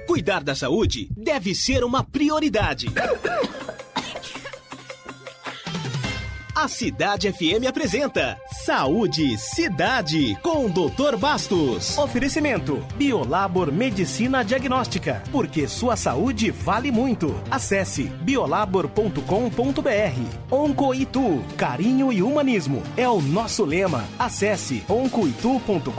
Cuidar da saúde deve ser uma prioridade. A Cidade FM apresenta Saúde Cidade com o Dr. Bastos. Oferecimento Biolabor Medicina Diagnóstica, porque sua saúde vale muito. Acesse biolabor.com.br. Oncoitu, carinho e humanismo é o nosso lema. Acesse oncoitu.com.br.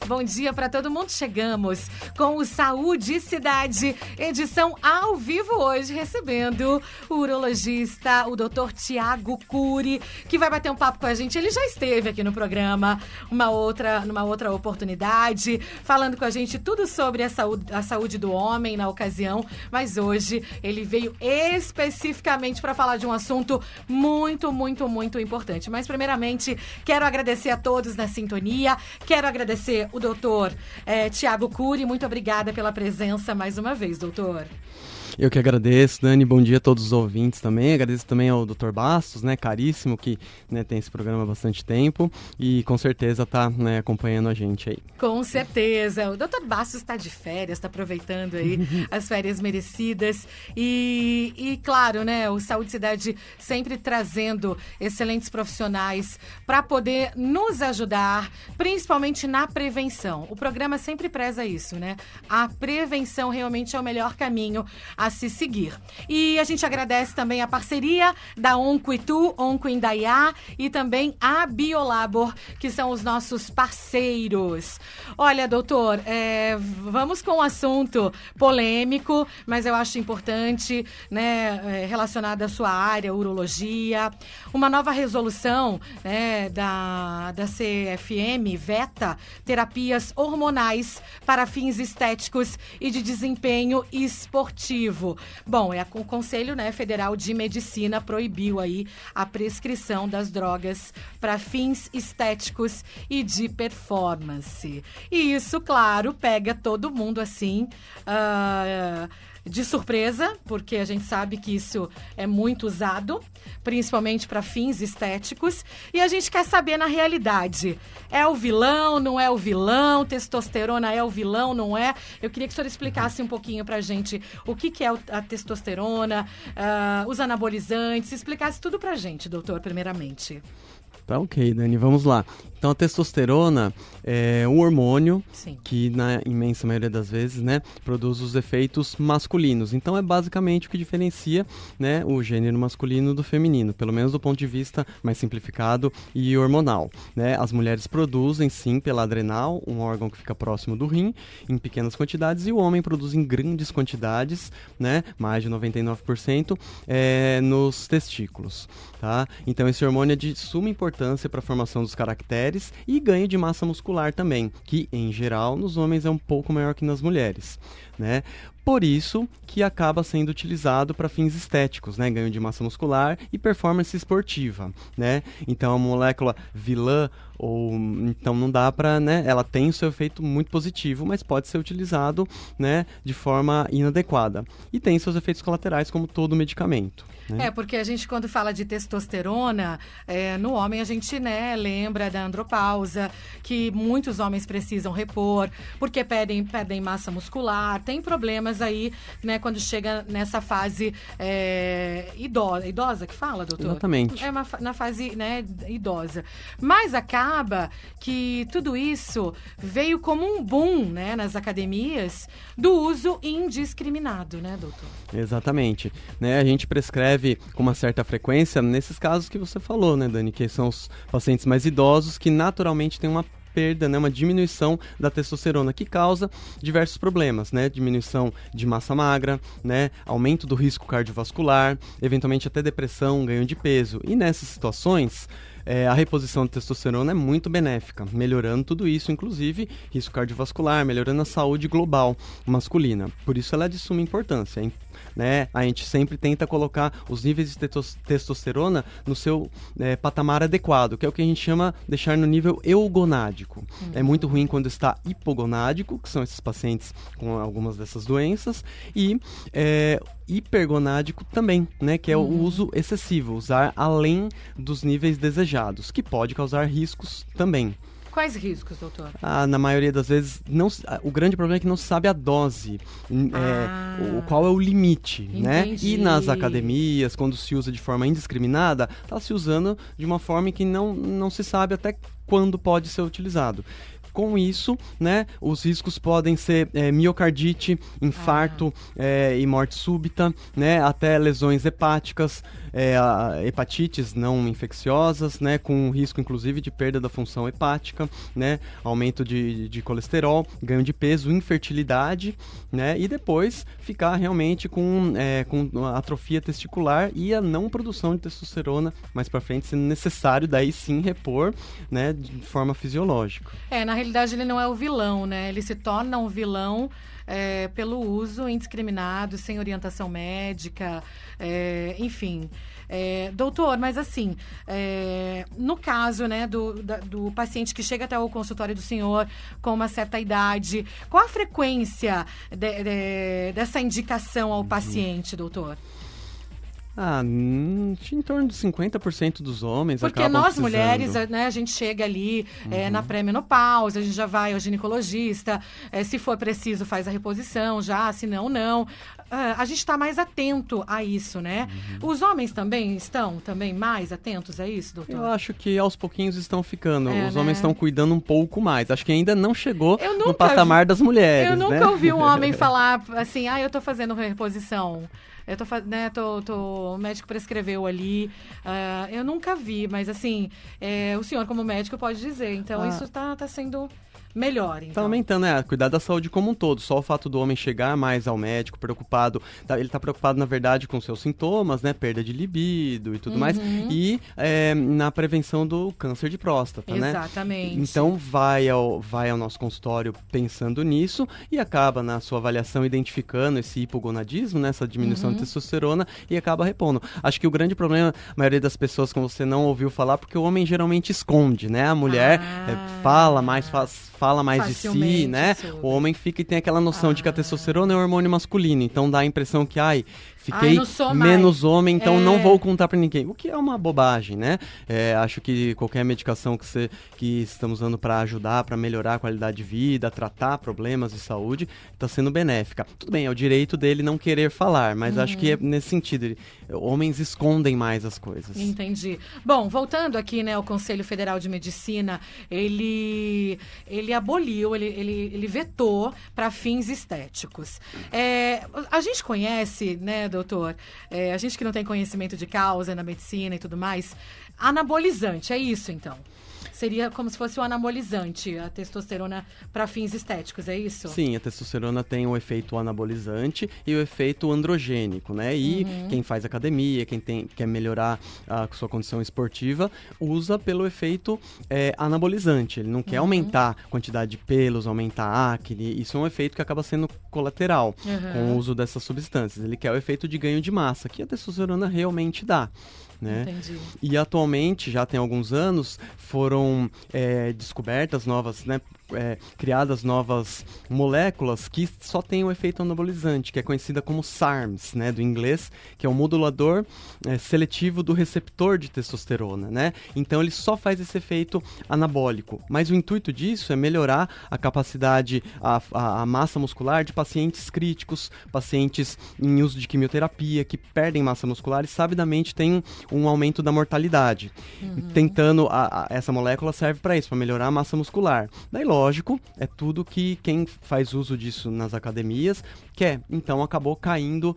Bom dia para todo mundo. Chegamos com o Saúde Cidade, edição ao vivo hoje, recebendo o urologista, o Dr. Tiago Cury, que vai bater um papo com a gente. Ele já esteve aqui no programa numa outra oportunidade, falando com a gente tudo sobre a saúde do homem na ocasião, mas hoje ele veio especificamente para falar de um assunto muito, muito, muito importante. Mas primeiramente, quero agradecer a todos na sintonia, quero agradecer o doutor Tiago Cury. Muito obrigada pela presença mais uma vez, doutor. Eu que agradeço, Dani, bom dia a todos os ouvintes também, agradeço também ao Dr. Bastos, caríssimo, que tem esse programa há bastante tempo e com certeza está acompanhando a gente aí. Com certeza, o Dr. Bastos está de férias, está aproveitando aí as férias merecidas e claro, o Saúde Cidade sempre trazendo excelentes profissionais para poder nos ajudar, principalmente na prevenção. O programa sempre preza isso, A prevenção realmente é o melhor caminho a se seguir. E a gente agradece também a parceria da Oncoitu, Oncoindaiá e também a Biolabor, que são os nossos parceiros. Olha, doutor, vamos com um assunto polêmico, mas eu acho importante, relacionado à sua área, urologia. Uma nova resolução, da CFM veta terapias hormonais para fins estéticos e de desempenho esportivo. Bom, o Conselho Federal de Medicina proibiu aí a prescrição das drogas para fins estéticos e de performance. E isso, claro, pega todo mundo assim, de surpresa, porque a gente sabe que isso é muito usado, principalmente para fins estéticos, e a gente quer saber na realidade, é o vilão, não é o vilão, testosterona é o vilão, não é? Eu queria que o senhor explicasse um pouquinho pra gente o que é a testosterona, os anabolizantes, explicasse tudo pra gente, doutor, primeiramente. Tá ok, Dani, vamos lá. Então, a testosterona é um hormônio Sim. que, na imensa maioria das vezes, produz os efeitos masculinos. Então, é basicamente o que diferencia, o gênero masculino do feminino, pelo menos do ponto de vista mais simplificado e hormonal. As mulheres produzem, sim, pela adrenal, um órgão que fica próximo do rim, em pequenas quantidades, e o homem produz em grandes quantidades, mais de 99%, nos testículos. Tá? Então, esse hormônio é de suma importância para a formação dos caracteres e ganho de massa muscular também, que, em geral, nos homens é um pouco maior que nas mulheres, Por isso que acaba sendo utilizado para fins estéticos, ganho de massa muscular e performance esportiva, Então, a molécula vilã, então não dá para, ela tem o seu efeito muito positivo, mas pode ser utilizado, de forma inadequada. E tem seus efeitos colaterais, como todo medicamento. Porque a gente, quando fala de testosterona, no homem a gente, lembra da andropausa, que muitos homens precisam repor, porque perdem massa muscular, tem problemas aí, quando chega nessa fase idosa que fala, doutor? Exatamente. Na fase, idosa. Mas acaba que tudo isso veio como um boom, nas academias, do uso indiscriminado, doutor? Exatamente. A gente prescreve com uma certa frequência nesses casos que você falou, Dani, que são os pacientes mais idosos que naturalmente têm uma perda, uma diminuição da testosterona que causa diversos problemas, diminuição de massa magra, aumento do risco cardiovascular, eventualmente até depressão, ganho de peso. E nessas situações, a reposição de testosterona é muito benéfica, melhorando tudo isso, inclusive risco cardiovascular, melhorando a saúde global masculina. Por isso ela é de suma importância, A gente sempre tenta colocar os níveis de testosterona no seu patamar adequado, que é o que a gente chama de deixar no nível eugonádico. É muito ruim quando está hipogonádico, que são esses pacientes com algumas dessas doenças, e hipergonádico também, que é o uso excessivo, usar além dos níveis desejados, que pode causar riscos também. Quais riscos, doutor? Na maioria das vezes, o grande problema é que não se sabe a dose, qual é o limite, né? E nas academias, quando se usa de forma indiscriminada, está se usando de uma forma que não se sabe até quando pode ser utilizado. Com isso, né, os riscos podem ser miocardite, infarto e morte súbita, né, até lesões hepáticas, hepatites não infecciosas, né, com risco inclusive de perda da função hepática, né, aumento de colesterol, ganho de peso, infertilidade, né, e depois ficar realmente com atrofia testicular e a não produção de testosterona mais para frente, sendo necessário daí sim repor, né, de forma fisiológica. Na realidade ele não é o vilão, né? Ele se torna um vilão pelo uso indiscriminado, sem orientação médica, enfim. Doutor, mas assim, no caso, né, do paciente que chega até o consultório do senhor com uma certa idade, qual a frequência dessa indicação ao paciente, doutor? Em torno de 50% dos homens porque acabam nós precisando. Mulheres, né, a gente chega ali na pré-menopausa, a gente já vai ao ginecologista, se for preciso faz a reposição já, se não. A gente está mais atento a isso, né? Os homens também estão mais atentos a isso, doutor? Eu acho que aos pouquinhos estão ficando. Os homens estão cuidando um pouco mais. Acho que ainda não chegou no patamar das mulheres. Eu nunca ouvi um homem falar assim, eu tô fazendo reposição. O médico prescreveu ali. Eu nunca vi, mas assim, o senhor como médico pode dizer. Então, isso tá sendo melhor, então. Tá aumentando, cuidar da saúde como um todo. Só o fato do homem chegar mais ao médico, preocupado, ele tá preocupado, na verdade, com seus sintomas, né? Perda de libido e tudo mais. E na prevenção do câncer de próstata, né? Exatamente. Então, vai ao nosso consultório pensando nisso e acaba, na sua avaliação, identificando esse hipogonadismo, né? Essa diminuição de testosterona e acaba repondo. Acho que o grande problema, a maioria das pessoas, como você não ouviu falar, porque o homem geralmente esconde, né? A mulher fala mais de si, né? O homem fica e tem aquela noção de que a testosterona é um hormônio masculino, então dá a impressão que, fiquei menos homem, então não vou contar pra ninguém. O que é uma bobagem, né? Acho que qualquer medicação que estamos usando para ajudar, para melhorar a qualidade de vida, tratar problemas de saúde, está sendo benéfica. Tudo bem, é o direito dele não querer falar, mas acho que é nesse sentido. Homens escondem mais as coisas. Entendi. Bom, voltando aqui, né, ao Conselho Federal de Medicina, ele aboliu, ele vetou para fins estéticos. A gente conhece, né, doutor, a gente que não tem conhecimento de causa na medicina e tudo mais, anabolizante, é isso então? Seria como se fosse um anabolizante, a testosterona para fins estéticos, é isso? Sim, a testosterona tem o efeito anabolizante e o efeito androgênico, né? E quem faz academia, quem quer melhorar a sua condição esportiva, usa pelo efeito anabolizante. Ele não quer aumentar a quantidade de pelos, aumentar a acne. Isso é um efeito que acaba sendo colateral com o uso dessas substâncias. Ele quer o efeito de ganho de massa, que a testosterona realmente dá. Né? Entendi. E atualmente, já tem alguns anos, foram descobertas novas, né, criadas novas moléculas que só têm o efeito anabolizante, que é conhecida como SARMs, né, do inglês, que é o modulador seletivo do receptor de testosterona, né? Então ele só faz esse efeito anabólico. Mas o intuito disso é melhorar a capacidade, a massa muscular de pacientes críticos, pacientes em uso de quimioterapia, que perdem massa muscular e sabidamente tem um aumento da mortalidade. Tentando, essa molécula serve para isso, para melhorar a massa muscular. Daí, lógico, é tudo que quem faz uso disso nas academias quer. Então, acabou caindo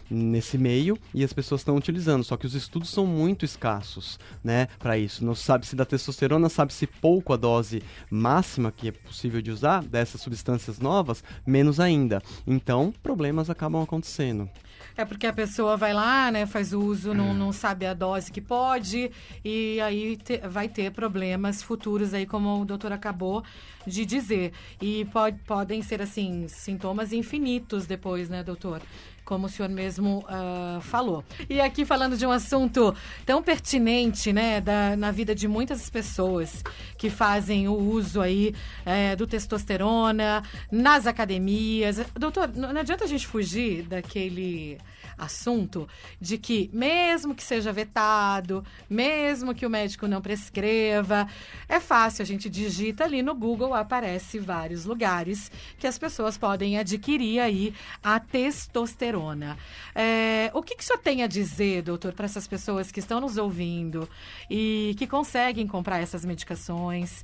nesse meio e as pessoas estão utilizando. Só que os estudos são muito escassos, né, para isso. Não sabe-se da testosterona, sabe-se pouco a dose máxima que é possível de usar dessas substâncias novas, menos ainda. Então, problemas acabam acontecendo. É porque a pessoa vai lá, né, faz uso, não sabe a dose que pode e aí vai ter problemas futuros aí, como o doutor acabou de dizer. E podem ser, assim, sintomas infinitos depois, né, doutor? Como o senhor mesmo falou. E aqui falando de um assunto tão pertinente, né, na vida de muitas pessoas que fazem o uso aí do testosterona nas academias. Doutor, não adianta a gente fugir assunto de que, mesmo que seja vetado, mesmo que o médico não prescreva, é fácil, a gente digita ali no Google, aparece vários lugares que as pessoas podem adquirir aí a testosterona. O que o senhor tem a dizer, doutor, para essas pessoas que estão nos ouvindo e que conseguem comprar essas medicações?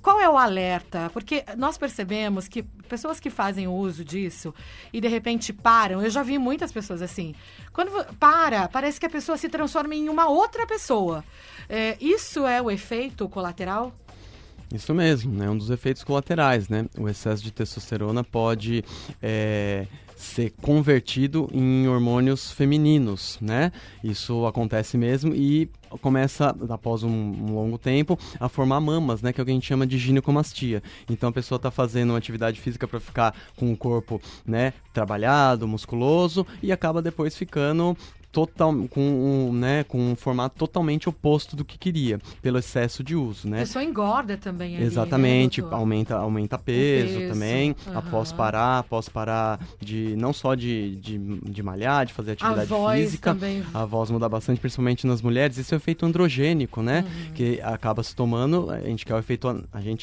Qual é o alerta? Porque nós percebemos que pessoas que fazem uso disso e de repente param, eu já vi muitas pessoas assim, quando parece que a pessoa se transforma em uma outra pessoa. Isso é o efeito colateral? Isso mesmo, né? Um dos efeitos colaterais, né? O excesso de testosterona pode ser convertido em hormônios femininos, né? Isso acontece mesmo e começa, após um longo tempo, a formar mamas, né? Que é o que a gente chama de ginecomastia. Então a pessoa está fazendo uma atividade física para ficar com o corpo, né, trabalhado, musculoso, e acaba depois ficando com um formato totalmente oposto do que queria, pelo excesso de uso, né? A pessoa engorda também ali, exatamente, né, aumenta peso também, após parar não só de malhar, de fazer atividade física. Também. A voz muda bastante, principalmente nas mulheres. Isso é o efeito androgênico, né? Que acaba se tomando, a gente quer o efeito,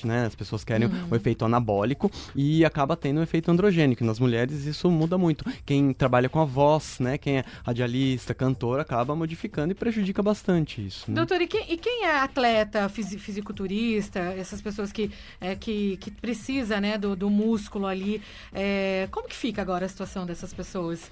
né, as pessoas querem o efeito anabólico e acaba tendo o efeito androgênico. Nas mulheres isso muda muito. Quem trabalha com a voz, né, quem é radialista, cantor, acaba modificando e prejudica bastante isso, né? Doutor, e quem é atleta, fisiculturista, essas pessoas que precisa, né, do músculo ali, como que fica agora a situação dessas pessoas?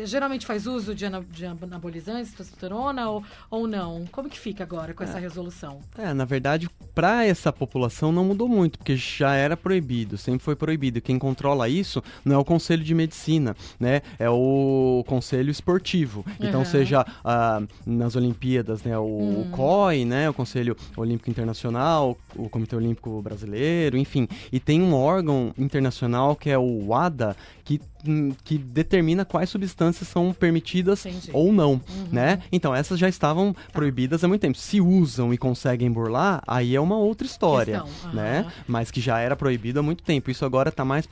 Geralmente faz uso de anabolizantes, testosterona ou não? Como que fica agora com essa resolução? Na verdade, para essa população não mudou muito, porque já era proibido, sempre foi proibido. Quem controla isso não é o Conselho de Medicina, né? É o Conselho Esportivo. Então, seja nas Olimpíadas, né, o COI, né, o Conselho Olímpico Internacional, o Comitê Olímpico Brasileiro, enfim. E tem um órgão internacional que é o WADA, que determina quais substâncias são permitidas ou não, né? Então, essas já estavam proibidas há muito tempo. Se usam e conseguem burlar, aí é uma outra história, né? Mas que já era proibido há muito tempo. Isso agora está mais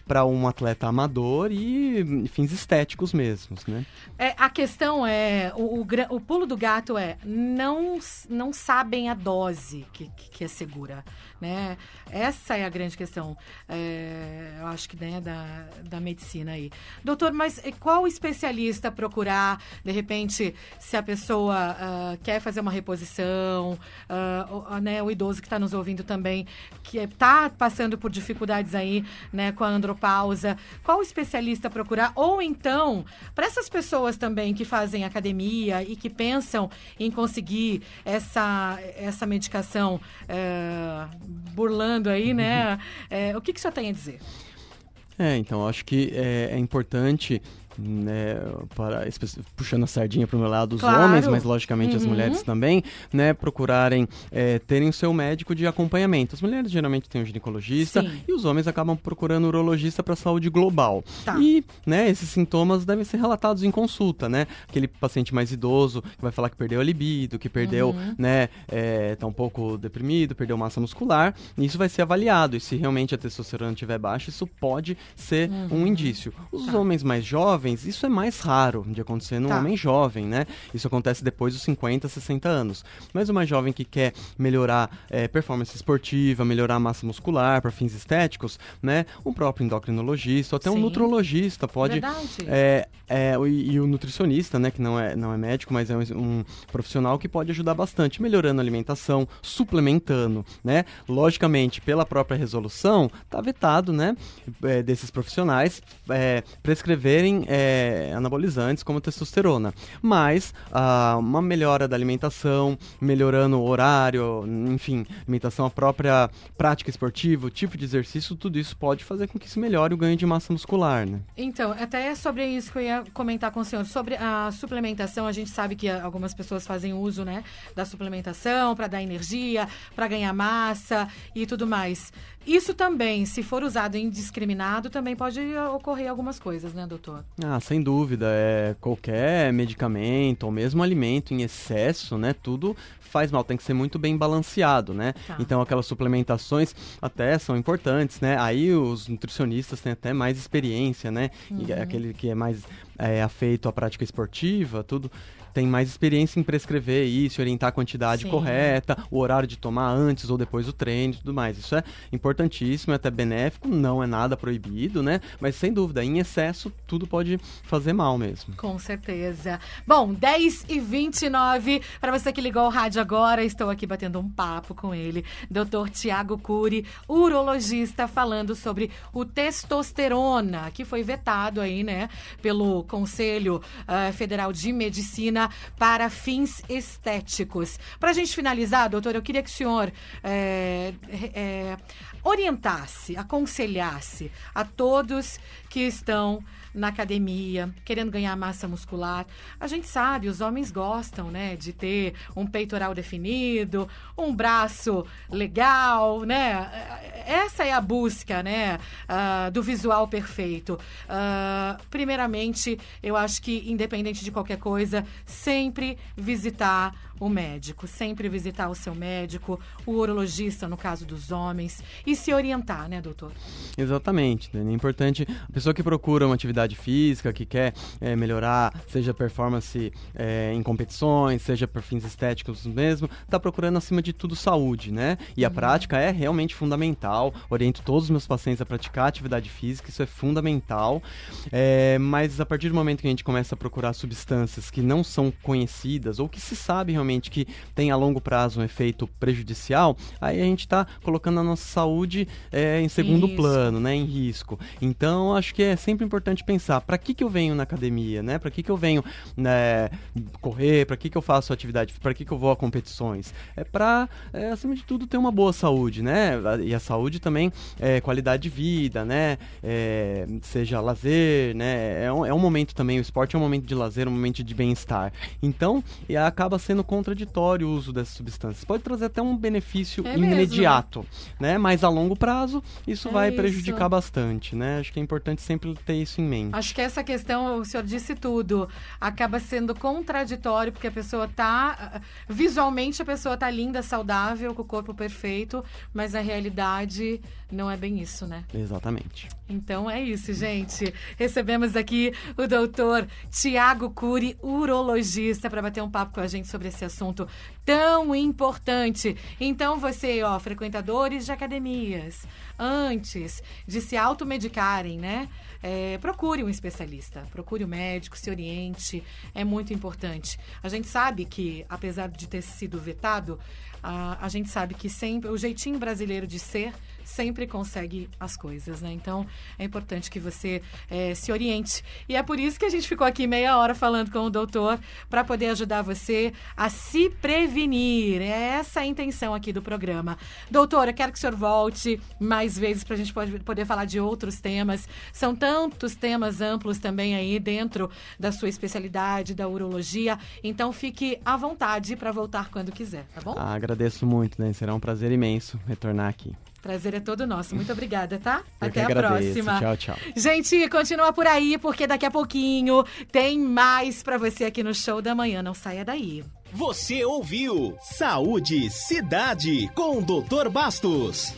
para um atleta amador e fins estéticos mesmos, né? A questão é, o pulo do gato não sabem a dose que é segura, né? Essa é a grande questão, eu acho que, né, da medicina aí. Doutor, mas qual especialista procurar, de repente, se a pessoa quer fazer uma reposição, né, o idoso que está nos ouvindo também, que está passando por dificuldades aí, né, com a andropausa, qual especialista procurar? Ou então, para essas pessoas também que fazem academia e que pensam em conseguir essa medicação burlando aí, né? O que o senhor tem a dizer? Então, acho que é importante, né, puxando a sardinha para o meu lado, os homens, mas logicamente as mulheres também, né, procurarem terem o seu médico de acompanhamento. As mulheres geralmente têm um ginecologista e os homens acabam procurando um urologista para saúde global. E, né, esses sintomas devem ser relatados em consulta, né? Aquele paciente mais idoso que vai falar que perdeu a libido, que perdeu, né, tá um pouco deprimido, perdeu massa muscular, e isso vai ser avaliado. E se realmente a testosterona estiver baixa, isso pode ser um indício. Os homens mais jovens, isso é mais raro de acontecer num homem jovem, né? Isso acontece depois dos 50, 60 anos. Mas o mais jovem que quer melhorar performance esportiva, melhorar a massa muscular para fins estéticos, né? O próprio endocrinologista, ou até um nutrologista pode... E o nutricionista, né? Que não é médico, mas é um profissional que pode ajudar bastante, melhorando a alimentação, suplementando, né? Logicamente, pela própria resolução, tá vetado, né? Desses profissionais prescreverem anabolizantes como testosterona, mas uma melhora da alimentação, melhorando o horário, enfim, alimentação, a própria prática esportiva, o tipo de exercício, tudo isso pode fazer com que se melhore o ganho de massa muscular, né? Então, até sobre isso que eu ia comentar com o senhor, sobre a suplementação. A gente sabe que algumas pessoas fazem uso, né, da suplementação para dar energia, para ganhar massa e tudo mais. Isso também, se for usado indiscriminado, também pode ocorrer algumas coisas, né, doutor? Sem dúvida. Qualquer medicamento ou mesmo alimento em excesso, né? Tudo faz mal, tem que ser muito bem balanceado, né? Tá. Então aquelas suplementações até são importantes, né? Aí os nutricionistas têm até mais experiência, né? E aquele que é mais afeito à prática esportiva, tudo tem mais experiência em prescrever isso, orientar a quantidade Sim. correta, o horário de tomar antes ou depois do treino e tudo mais. Isso é importantíssimo, é até benéfico, não é nada proibido, né? Mas sem dúvida, em excesso, tudo pode fazer mal mesmo. Com certeza. Bom, 10h29, para você que ligou o rádio agora, estou aqui batendo um papo com ele, Dr. Tiago Cury, urologista, falando sobre o testosterona, que foi vetado aí, né, pelo Conselho Federal de Medicina para fins estéticos. Para a gente finalizar, doutor, eu queria que o senhor orientasse, aconselhasse a todos que estão na academia, querendo ganhar massa muscular. A gente sabe, os homens gostam, né, de ter um peitoral definido, um braço legal, né? Essa é a busca, né, do visual perfeito. Primeiramente, eu acho que, independente de qualquer coisa, sempre visitar o médico, sempre visitar o seu médico, o urologista, no caso dos homens, e se orientar, né, doutor? Exatamente, né? É importante a pessoa que procura uma atividade física, que quer melhorar, seja performance em competições, seja por fins estéticos mesmo, está procurando acima de tudo saúde, né? E a prática é realmente fundamental. Oriento todos os meus pacientes a praticar atividade física, isso é fundamental. Mas a partir do momento que a gente começa a procurar substâncias que não são conhecidas ou que se sabe realmente que tem a longo prazo um efeito prejudicial, aí a gente está colocando a nossa saúde em segundo plano, né, em risco. Então, acho que é sempre importante pensar, para que eu venho na academia, né? Para que eu venho correr, para que eu faço atividade, para que eu vou a competições? É para, acima de tudo, ter uma boa saúde, né? E a saúde também é qualidade de vida, né? Seja lazer, né? É um momento também, o esporte é um momento de lazer, um momento de bem-estar. Então, acaba sendo contraditório o uso dessas substâncias. Pode trazer até um benefício imediato, né? Mas a longo prazo, isso vai prejudicar bastante, né? Acho que é importante sempre ter isso em mente. Acho que essa questão, o senhor disse tudo, acaba sendo contraditório, porque a pessoa visualmente a pessoa tá linda, saudável, com o corpo perfeito, mas a realidade não é bem isso, né? Exatamente. Então é isso, gente. Recebemos aqui o doutor Tiago Cury, urologista, para bater um papo com a gente sobre esse assunto tão importante. Então você, frequentadores de academias, antes de se automedicarem, né? Procure um especialista, procure um médico, se oriente, é muito importante. A gente sabe que, apesar de ter sido vetado, a gente sabe que sempre o jeitinho brasileiro de ser sempre consegue as coisas, né? Então, é importante que você se oriente. E é por isso que a gente ficou aqui meia hora falando com o doutor, para poder ajudar você a se prevenir. É essa a intenção aqui do programa. Doutor, eu quero que o senhor volte mais vezes para a gente poder falar de outros temas. São tantos temas amplos também aí dentro da sua especialidade, da urologia. Então, fique à vontade para voltar quando quiser, tá bom? Agradeço muito, né? Será um prazer imenso retornar aqui. Prazer é todo nosso. Muito obrigada, tá? Eu Até que agradeço. A próxima. Tchau, tchau. Gente, continua por aí, porque daqui a pouquinho tem mais pra você aqui no Show da Manhã. Não saia daí. Você ouviu Saúde Cidade com o Dr. Bastos.